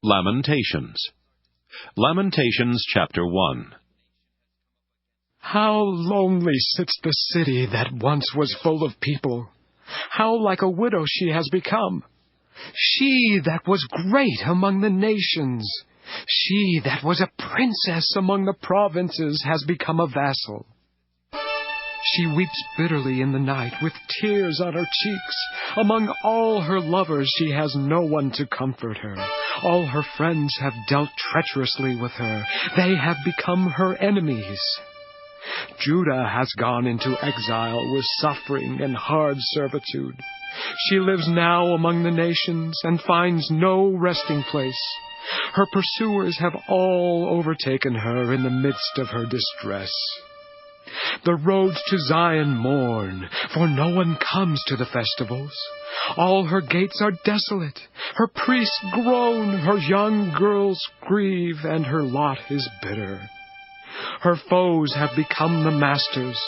Lamentations. Lamentations chapter 1. How lonely sits the city that once was full of people! How like a widow she has become! She that was great among the nations, she that was a princess among the provinces, has become a vassal. She weeps bitterly in the night, with tears on her cheeks. Among all her lovers she has no one to comfort her. All her friends have dealt treacherously with her. They have become her enemies. Judah has gone into exile with suffering and hard servitude. She lives now among the nations and finds no resting place. Her pursuers have all overtaken her in the midst of her distress. The roads to Zion mourn, for no one comes to the festivals. All her gates are desolate. Her priests groan, her young girls grieve, and her lot is bitter. Her foes have become the masters.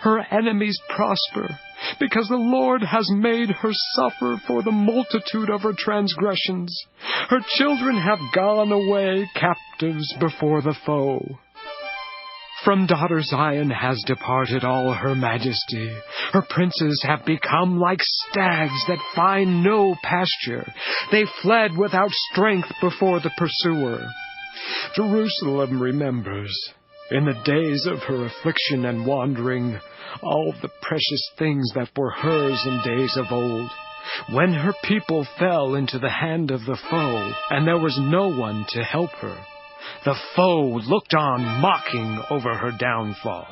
Her enemies prosper, because the Lord has made her suffer for the multitude of her transgressions. Her children have gone away captives before the foe. From daughter Zion has departed all her majesty. Her princes have become like stags that find no pasture. They fled without strength before the pursuer. Jerusalem remembers, in the days of her affliction and wandering, all the precious things that were hers in days of old, when her people fell into the hand of the foe, and there was no one to help her. The foe looked on, mocking over her downfall.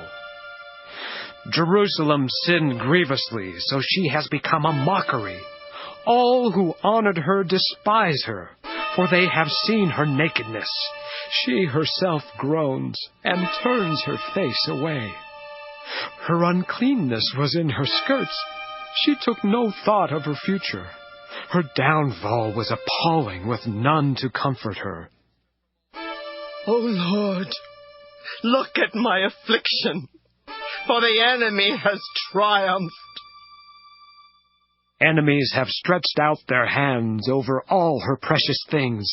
Jerusalem sinned grievously, so she has become a mockery. All who honored her despise her, for they have seen her nakedness. She herself groans and turns her face away. Her uncleanness was in her skirts. She took no thought of her future. Her downfall was appalling, with none to comfort her. O Lord, look at my affliction, for the enemy has triumphed. Enemies have stretched out their hands over all her precious things.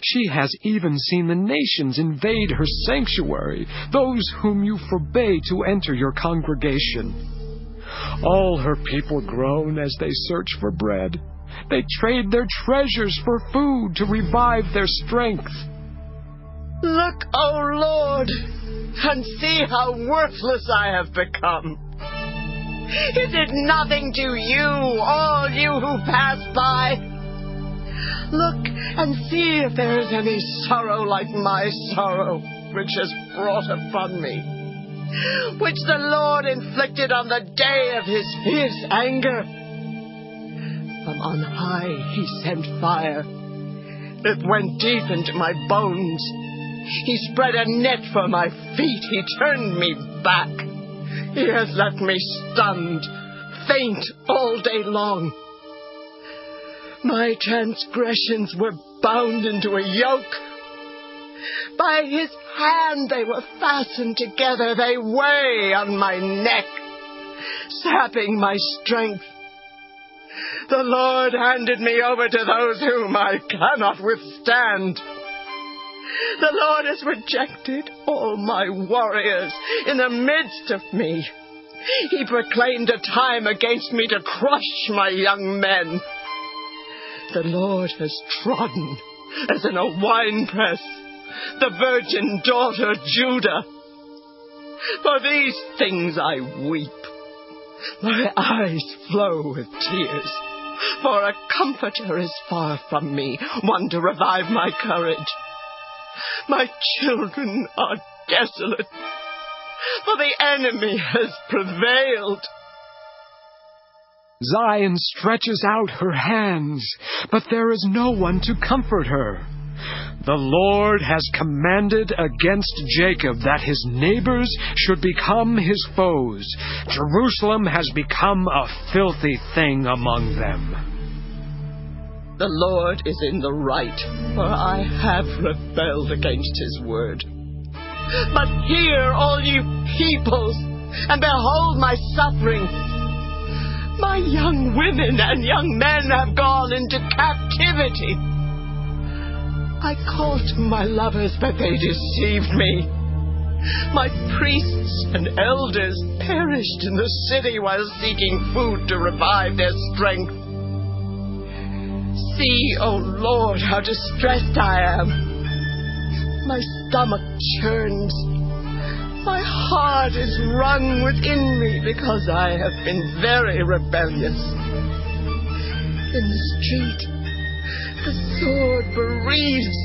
She has even seen the nations invade her sanctuary, those whom you forbade to enter your congregation. All her people groan as they search for bread. They trade their treasures for food to revive their strength. Look, O Lord, and see how worthless I have become. Is it nothing to you, all you who pass by? Look and see if there is any sorrow like my sorrow, which is brought upon me, which the Lord inflicted on the day of his fierce anger. From on high he sent fire. It went deep into my bones. He spread a net for my feet. He turned me back. He has left me stunned, faint all day long. My transgressions were bound into a yoke. By his hand they were fastened together. They weigh on my neck, sapping my strength. The Lord handed me over to those whom I cannot withstand. The Lord has rejected all my warriors in the midst of me. He proclaimed a time against me to crush my young men. The Lord has trodden, as in a winepress, the virgin daughter Judah. For these things I weep. My eyes flow with tears, for a comforter is far from me, one to revive my courage. My children are desolate, for the enemy has prevailed. Zion stretches out her hands, but there is no one to comfort her. The Lord has commanded against Jacob that his neighbors should become his foes. Jerusalem has become a filthy thing among them. The Lord is in the right, for I have rebelled against his word. But hear, all you peoples, and behold my sufferings. My young women and young men have gone into captivity. I called to my lovers, but they deceived me. My priests and elders perished in the city while seeking food to revive their strength. See, O Lord, how distressed I am. My stomach churns. My heart is wrung within me because I have been very rebellious. In the street, the sword bereaves.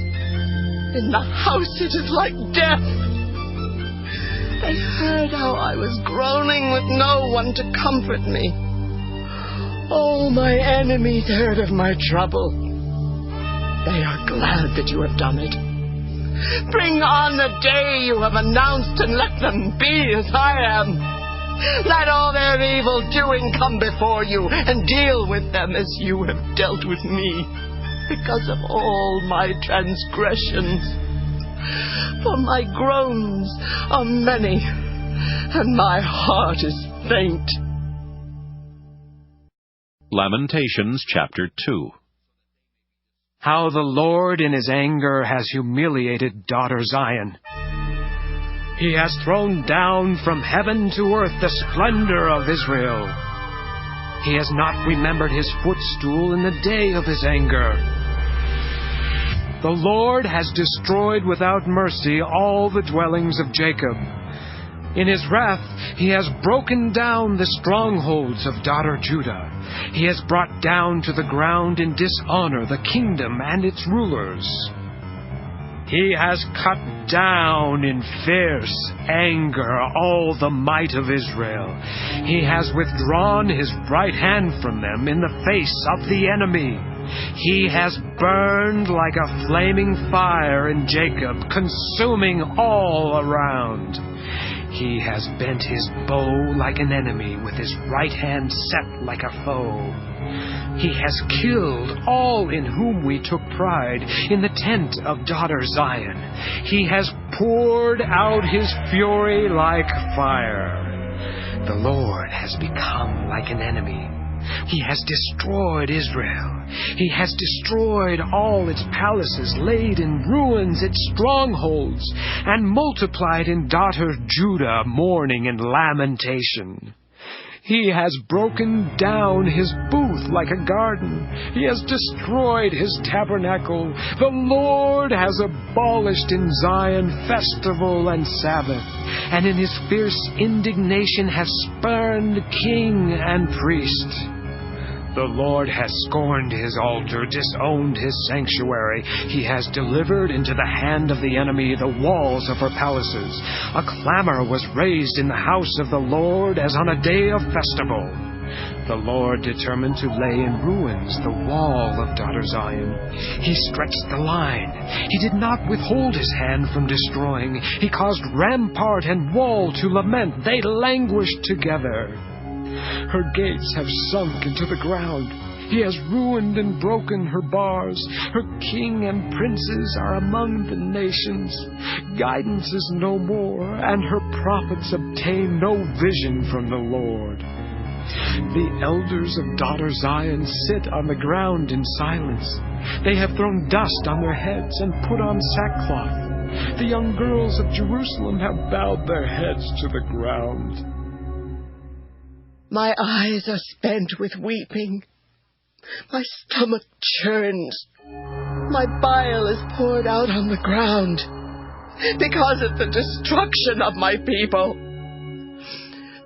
In the house, it is like death. They heard how I was groaning with no one to comfort me. All my enemies heard of my trouble. They are glad that you have done it. Bring on the day you have announced, and let them be as I am. Let all their evil doing come before you, and deal with them as you have dealt with me, because of all my transgressions. For my groans are many, and my heart is faint. Lamentations chapter 2. How the Lord in his anger has humiliated daughter Zion. He has thrown down from heaven to earth the splendor of Israel. He has not remembered his footstool in the day of his anger. The Lord has destroyed without mercy all the dwellings of Jacob. In his wrath, he has broken down the strongholds of daughter Judah. He has brought down to the ground in dishonor the kingdom and its rulers. He has cut down in fierce anger all the might of Israel. He has withdrawn his right hand from them in the face of the enemy. He has burned like a flaming fire in Jacob, consuming all around. He has bent his bow like an enemy, with his right hand set like a foe. He has killed all in whom we took pride, in the tent of daughter Zion. He has poured out his fury like fire. The Lord has become like an enemy. He has destroyed Israel. He has destroyed all its palaces, laid in ruins its strongholds, and multiplied in daughter Judah mourning and lamentation. He has broken down his booth like a garden. He has destroyed his tabernacle. The Lord has abolished in Zion festival and Sabbath, and in his fierce indignation has spurned king and priest. The Lord has scorned his altar, disowned his sanctuary. He has delivered into the hand of the enemy the walls of her palaces. A clamor was raised in the house of the Lord as on a day of festival. The Lord determined to lay in ruins the wall of daughter Zion. He stretched the line. He did not withhold his hand from destroying. He caused rampart and wall to lament. They languished together. Her gates have sunk into the ground. He has ruined and broken her bars. Her king and princes are among the nations. Guidance is no more, and her prophets obtain no vision from the Lord. The elders of daughter Zion sit on the ground in silence. They have thrown dust on their heads and put on sackcloth. The young girls of Jerusalem have bowed their heads to the ground. My eyes are spent with weeping. My stomach churns. My bile is poured out on the ground because of the destruction of my people.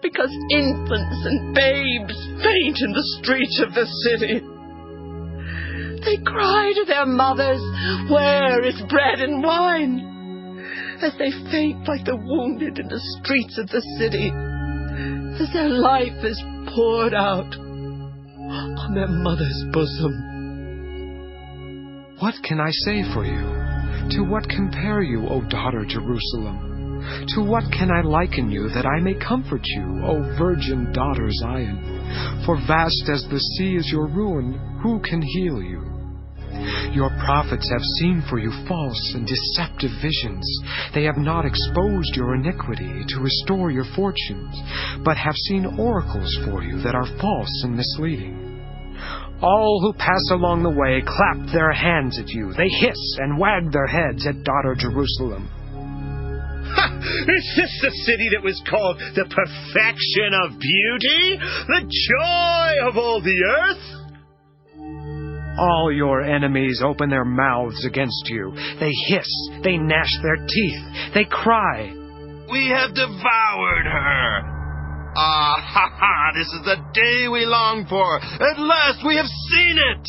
Because infants and babes faint in the streets of the city. They cry to their mothers, "Where is bread and wine?" As they faint like the wounded in the streets of the city. As their life is poured out on their mother's bosom. What can I say for you? To what compare you, O daughter Jerusalem? To what can I liken you, that I may comfort you, O virgin daughter Zion? For vast as the sea is your ruin, who can heal you? Your prophets have seen for you false and deceptive visions. They have not exposed your iniquity to restore your fortunes, but have seen oracles for you that are false and misleading. All who pass along the way clap their hands at you. They hiss and wag their heads at daughter Jerusalem. Is this the city that was called the perfection of beauty? The joy of all the earth? All your enemies open their mouths against you. They hiss, they gnash their teeth, they cry. We have devoured her. Ah, ha, ha, this is the day we long for. At last we have seen it.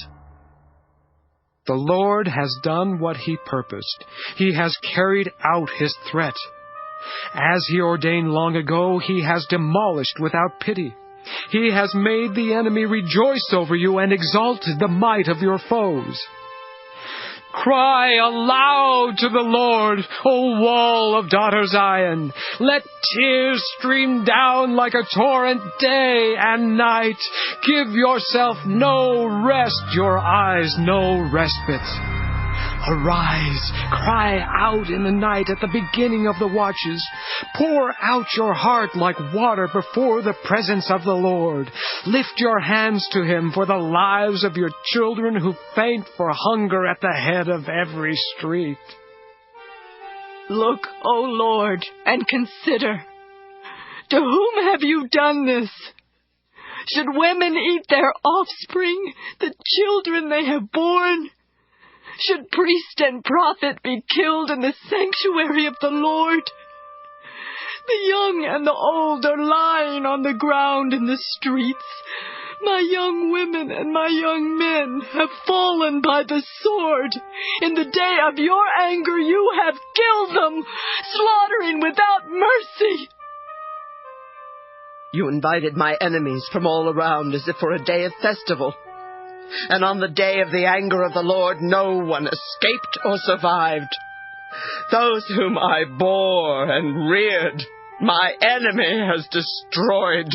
The Lord has done what he purposed. He has carried out his threat. As he ordained long ago, he has demolished without pity. He has made the enemy rejoice over you and exalted the might of your foes. Cry aloud to the Lord, O wall of daughter Zion. Let tears stream down like a torrent day and night. Give yourself no rest, your eyes no respite. Arise, cry out in the night at the beginning of the watches. Pour out your heart like water before the presence of the Lord. Lift your hands to him for the lives of your children who faint for hunger at the head of every street. Look, O Lord, and consider. To whom have you done this? Should women eat their offspring, the children they have borne? Should priest and prophet be killed in the sanctuary of the Lord? The young and the old are lying on the ground in the streets. My young women and my young men have fallen by the sword. In the day of your anger you have killed them, slaughtering without mercy. You invited my enemies from all around as if for a day of festival. And on the day of the anger of the Lord, no one escaped or survived. Those whom I bore and reared, my enemy has destroyed.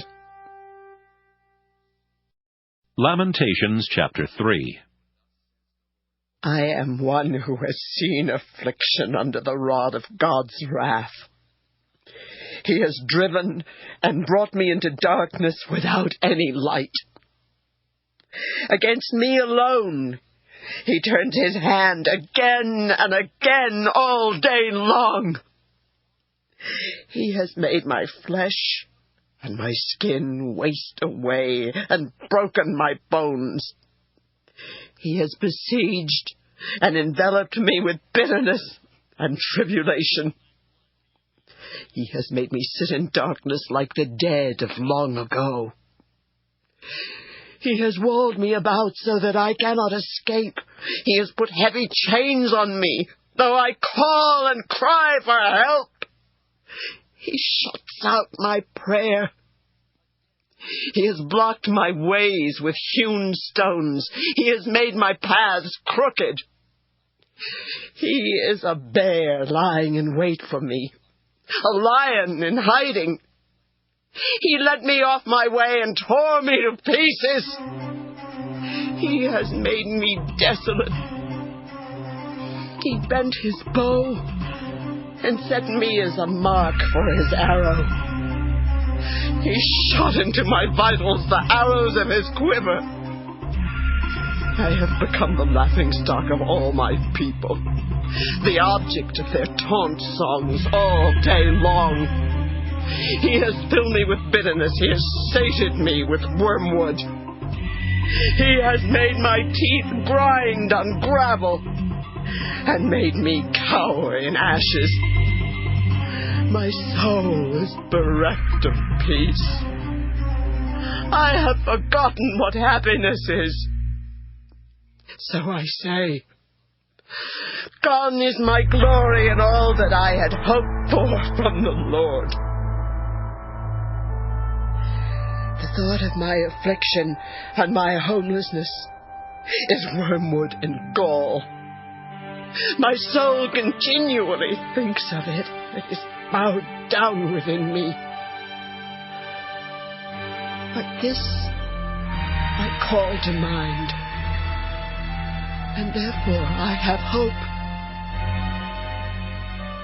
Lamentations chapter 3. I am one who has seen affliction under the rod of God's wrath. He has driven and brought me into darkness without any light. Against me alone he turned his hand again and again all day long. He has made my flesh and my skin waste away and broken my bones. He has besieged and enveloped me with bitterness and tribulation. He has made me sit in darkness like the dead of long ago. He has walled me about so that I cannot escape. He has put heavy chains on me, though I call and cry for help. He shuts out my prayer. He has blocked my ways with hewn stones. He has made my paths crooked. He is a bear lying in wait for me, a lion in hiding. He led me off my way and tore me to pieces. He has made me desolate. He bent his bow and set me as a mark for his arrow. He shot into my vitals the arrows of his quiver. I have become the laughingstock of all my people, the object of their taunt songs all day long. He has filled me with bitterness. He has sated me with wormwood. He has made my teeth grind on gravel and made me cower in ashes. My soul is bereft of peace. I have forgotten what happiness is. So I say, gone is my glory and all that I had hoped for from the Lord. The thought of my affliction and my homelessness is wormwood and gall. My soul continually thinks of it. It is bowed down within me. But this I call to mind, and therefore I have hope.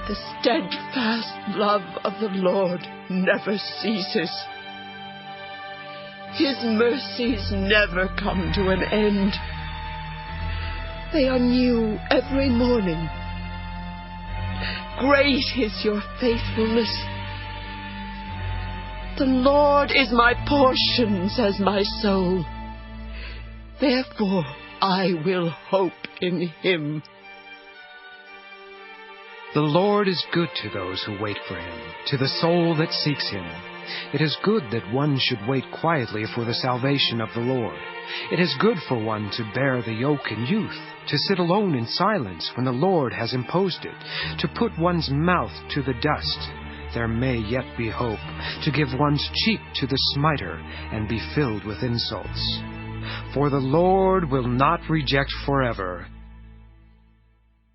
The steadfast love of the Lord never ceases. His mercies never come to an end. They are new every morning. Great is your faithfulness. The Lord is my portion, says my soul. Therefore I will hope in him. The Lord is good to those who wait for him, to the soul that seeks him. It is good that one should wait quietly for the salvation of the Lord. It is good for one to bear the yoke in youth, to sit alone in silence when the Lord has imposed it, to put one's mouth to the dust. There may yet be hope, to give one's cheek to the smiter and be filled with insults. For the Lord will not reject forever.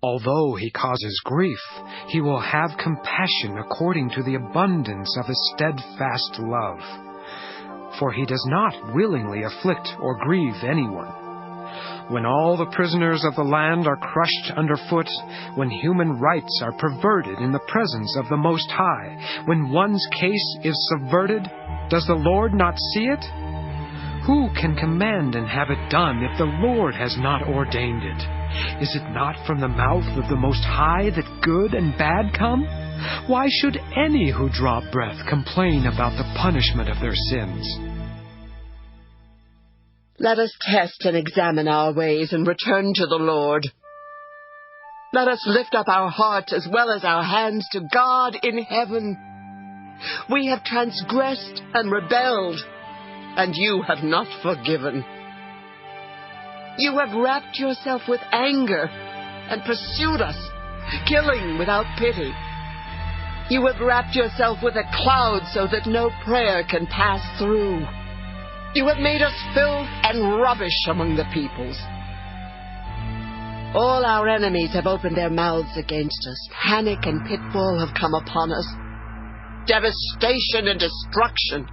Although he causes grief, he will have compassion according to the abundance of his steadfast love. For he does not willingly afflict or grieve anyone. When all the prisoners of the land are crushed underfoot, when human rights are perverted in the presence of the Most High, when one's case is subverted, does the Lord not see it? Who can command and have it done if the Lord has not ordained it? Is it not from the mouth of the Most High that good and bad come? Why should any who draw breath complain about the punishment of their sins? Let us test and examine our ways and return to the Lord. Let us lift up our hearts as well as our hands to God in heaven. We have transgressed and rebelled, and you have not forgiven. You have wrapped yourself with anger and pursued us, killing without pity. You have wrapped yourself with a cloud so that no prayer can pass through. You have made us filth and rubbish among the peoples. All our enemies have opened their mouths against us. Panic and pitfall have come upon us. Devastation and destruction.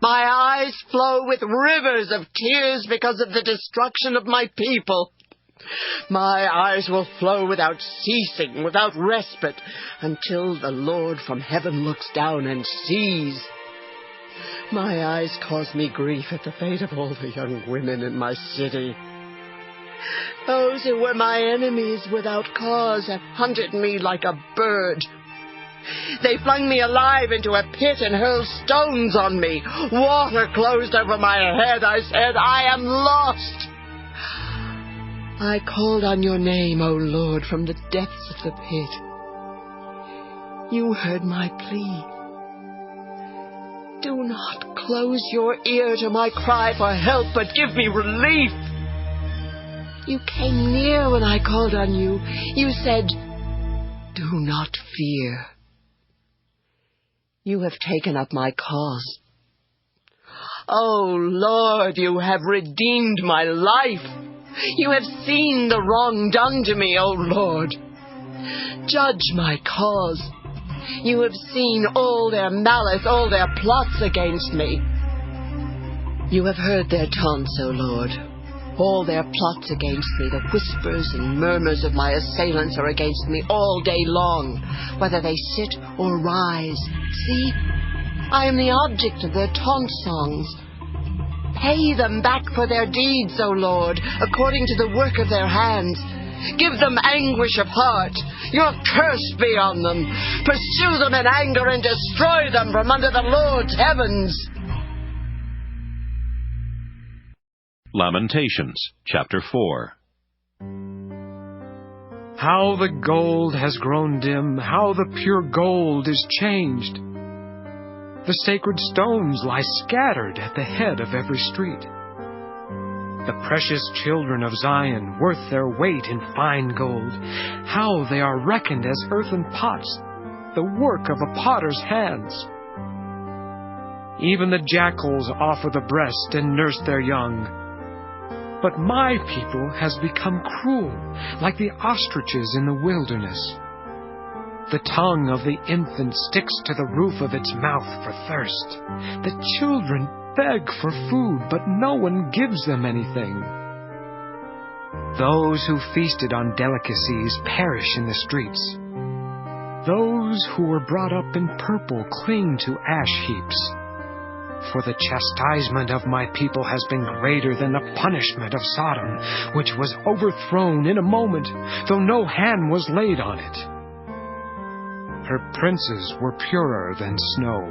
My eyes flow with rivers of tears because of the destruction of my people. My eyes will flow without ceasing, without respite, until the Lord from heaven looks down and sees. My eyes cause me grief at the fate of all the young women in my city. Those who were my enemies without cause have hunted me like a bird. They flung me alive into a pit and hurled stones on me. Water closed over my head. I said, I am lost. I called on your name, O Lord, from the depths of the pit. You heard my plea. Do not close your ear to my cry for help, but give me relief. You came near when I called on you. You said, do not fear. You have taken up my cause. O Lord, you have redeemed my life. You have seen the wrong done to me, O Lord. Judge my cause. You have seen all their malice, all their plots against me. You have heard their taunts, O Lord. All their plots against me, the whispers and murmurs of my assailants are against me all day long, whether they sit or rise. See, I am the object of their taunt songs. Pay them back for their deeds, O Lord, according to the work of their hands. Give them anguish of heart. Your curse be on them. Pursue them in anger and destroy them from under the Lord's heavens. Lamentations, chapter 4. How the gold has grown dim, how the pure gold is changed. The sacred stones lie scattered at the head of every street. The precious children of Zion, worth their weight in fine gold, how they are reckoned as earthen pots, the work of a potter's hands. Even the jackals offer the breast and nurse their young. But my people has become cruel, like the ostriches in the wilderness. The tongue of the infant sticks to the roof of its mouth for thirst. The children beg for food, but no one gives them anything. Those who feasted on delicacies perish in the streets. Those who were brought up in purple cling to ash heaps. For the chastisement of my people has been greater than the punishment of Sodom, which was overthrown in a moment, though no hand was laid on it. Her princes were purer than snow,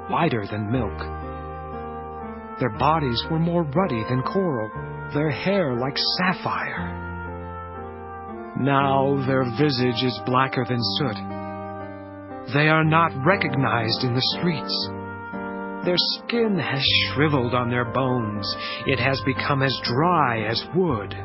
whiter than milk. Their bodies were more ruddy than coral, their hair like sapphire. Now their visage is blacker than soot. They are not recognized in the streets. Their skin has shriveled on their bones. It has become as dry as wood.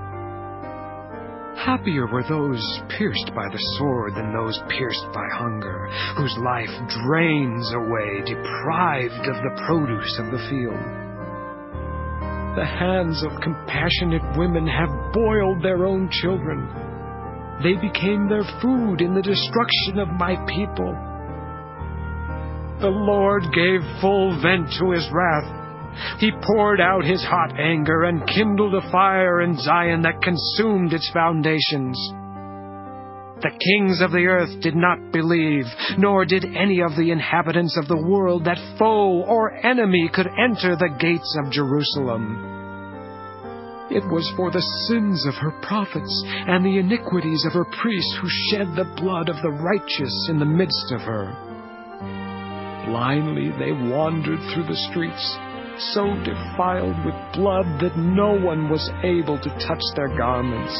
Happier were those pierced by the sword than those pierced by hunger, whose life drains away, deprived of the produce of the field. The hands of compassionate women have boiled their own children. They became their food in the destruction of my people. The Lord gave full vent to his wrath. He poured out his hot anger and kindled a fire in Zion that consumed its foundations. The kings of the earth did not believe, nor did any of the inhabitants of the world, that foe or enemy could enter the gates of Jerusalem. It was for the sins of her prophets and the iniquities of her priests who shed the blood of the righteous in the midst of her. Blindly they wandered through the streets, so defiled with blood that no one was able to touch their garments.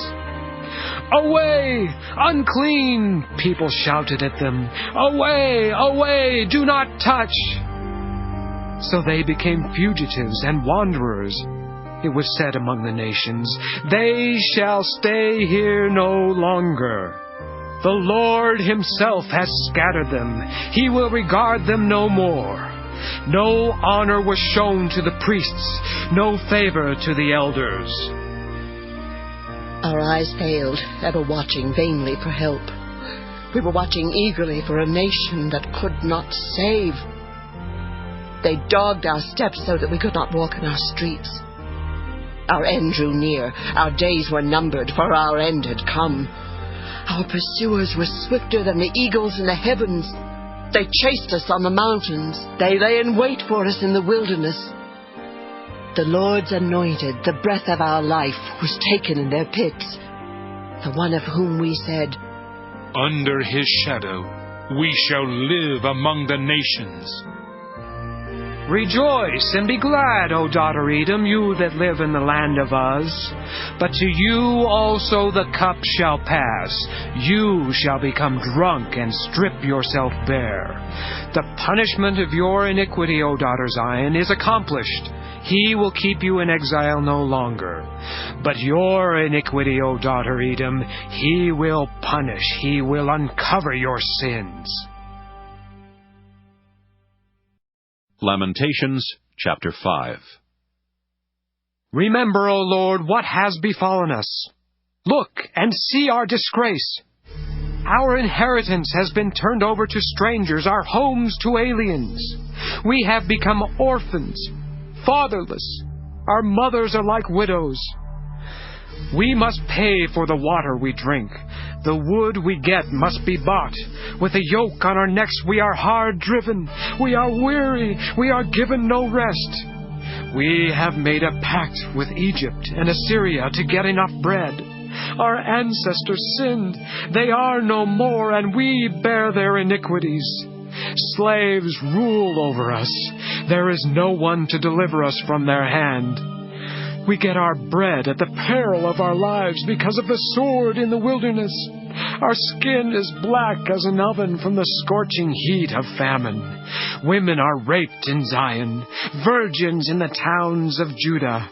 "Away! Unclean!" people shouted at them. "Away! Away! Do not touch!" So they became fugitives and wanderers. It was said among the nations, "They shall stay here no longer." The Lord himself has scattered them. He will regard them no more. No honor was shown to the priests, no favor to the elders. Our eyes failed, ever watching vainly for help. We were watching eagerly for a nation that could not save. They dogged our steps so that we could not walk in our streets. Our end drew near. Our days were numbered, for our end had come. Our pursuers were swifter than the eagles in the heavens. They chased us on the mountains. They lay in wait for us in the wilderness. The Lord's anointed, the breath of our life, was taken in their pits. The one of whom we said, "Under his shadow we shall live among the nations." Rejoice and be glad, O daughter Edom, you that live in the land of Uz. But to you also the cup shall pass. You shall become drunk and strip yourself bare. The punishment of your iniquity, O daughter Zion, is accomplished. He will keep you in exile no longer. But your iniquity, O daughter Edom, he will punish. He will uncover your sins. Lamentations, chapter 5. Remember, O Lord, what has befallen us. Look and see our disgrace. Our inheritance has been turned over to strangers, our homes to aliens. We have become orphans, fatherless. Our mothers are like widows. We must pay for the water we drink. The wood we get must be bought. With a yoke on our necks we are hard driven. We are weary. We are given no rest. We have made a pact with Egypt and Assyria to get enough bread. Our ancestors sinned. They are no more, and we bear their iniquities. Slaves rule over us. There is no one to deliver us from their hand. We get our bread at the peril of our lives because of the sword in the wilderness. Our skin is black as an oven from the scorching heat of famine. Women are raped in Zion, virgins in the towns of Judah.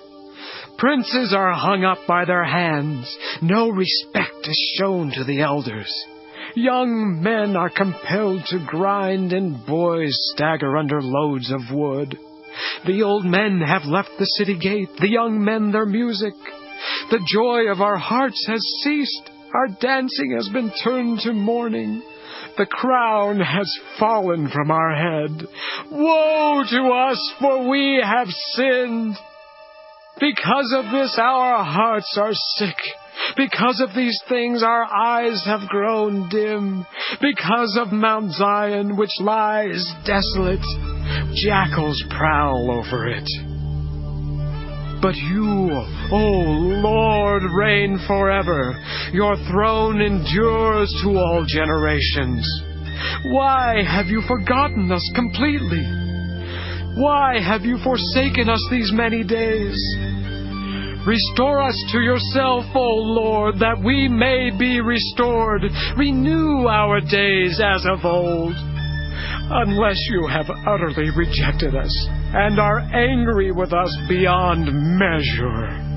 Princes are hung up by their hands. No respect is shown to the elders. Young men are compelled to grind, and boys stagger under loads of wood. The old men have left the city gate, the young men their music. The joy of our hearts has ceased. Our dancing has been turned to mourning. The crown has fallen from our head. Woe to us, for we have sinned. Because of this our hearts are sick. Because of these things our eyes have grown dim. Because of Mount Zion, which lies desolate. jackals prowl over it. But you, O Lord, reign forever. Your throne endures to all generations. Why have you forgotten us completely? Why have you forsaken us these many days? Restore us to yourself, O Lord, that we may be restored. Renew our days as of old. Unless you have utterly rejected us and are angry with us beyond measure.